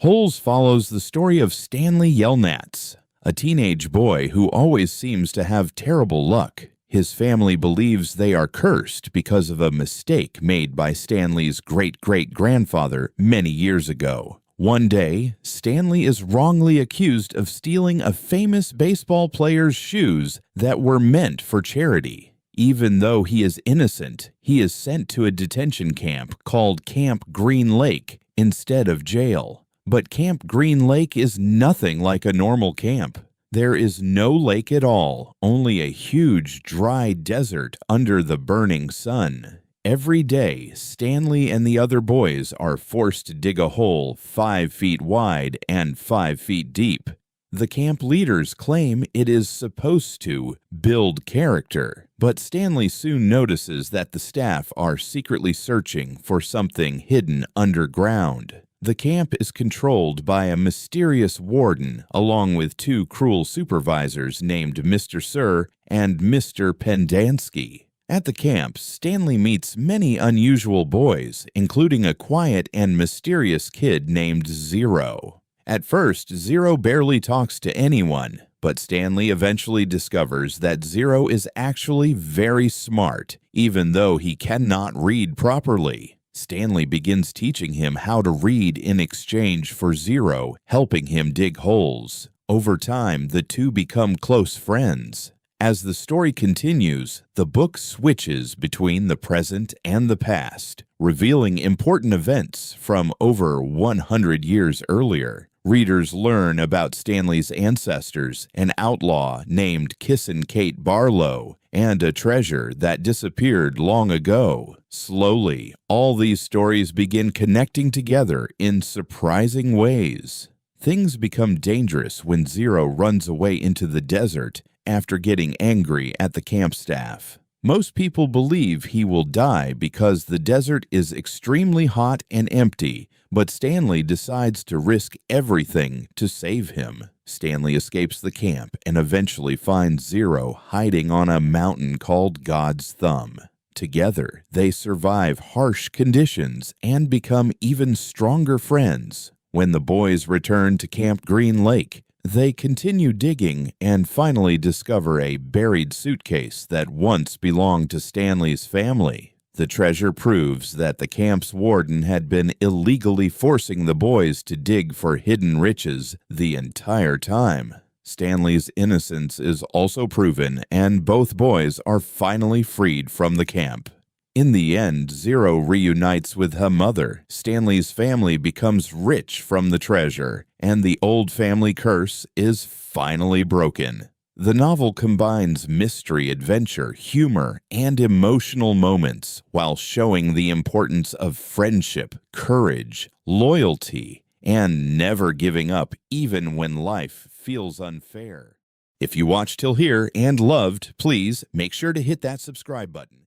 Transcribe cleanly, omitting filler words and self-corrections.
Holes follows the story of Stanley Yelnats, a teenage boy who always seems to have terrible luck. His family believes they are cursed because of a mistake made by Stanley's great-great-grandfather many years ago. One day, Stanley is wrongly accused of stealing a famous baseball player's shoes that were meant for charity. Even though he is innocent, he is sent to a detention camp called Camp Green Lake instead of jail. But Camp Green Lake is nothing like a normal camp. There is no lake at all, only a huge dry desert under the burning sun. Every day, Stanley and the other boys are forced to dig a hole 5 feet wide and 5 feet deep. The camp leaders claim it is supposed to build character, but Stanley soon notices that the staff are secretly searching for something hidden underground. The camp is controlled by a mysterious warden, along with 2 cruel supervisors named Mr. Sir and Mr. Pendanski. At the camp, Stanley meets many unusual boys, including a quiet and mysterious kid named Zero. At first, Zero barely talks to anyone, but Stanley eventually discovers that Zero is actually very smart, even though he cannot read properly. Stanley begins teaching him how to read in exchange for Zero helping him dig holes. Over time, the two become close friends. As the story continues, the book switches between the present and the past, revealing important events from over 100 years earlier. Readers learn about Stanley's ancestors, an outlaw named Kissin' Kate Barlow, and a treasure that disappeared long ago. Slowly, all these stories begin connecting together in surprising ways. Things become dangerous when Zero runs away into the desert after getting angry at the camp staff. Most people believe he will die because the desert is extremely hot and empty, but Stanley decides to risk everything to save him. Stanley escapes the camp and eventually finds Zero hiding on a mountain called God's Thumb. Together, they survive harsh conditions and become even stronger friends. When the boys return to Camp Green Lake, they continue digging and finally discover a buried suitcase that once belonged to Stanley's family. The treasure proves that the camp's warden had been illegally forcing the boys to dig for hidden riches the entire time. Stanley's innocence is also proven, and both boys are finally freed from the camp. In the end, Zero reunites with her mother. Stanley's family becomes rich from the treasure, and the old family curse is finally broken. The novel combines mystery, adventure, humor, and emotional moments while showing the importance of friendship, courage, loyalty, and never giving up even when life feels unfair. If you watched till here and loved, please make sure to hit that subscribe button.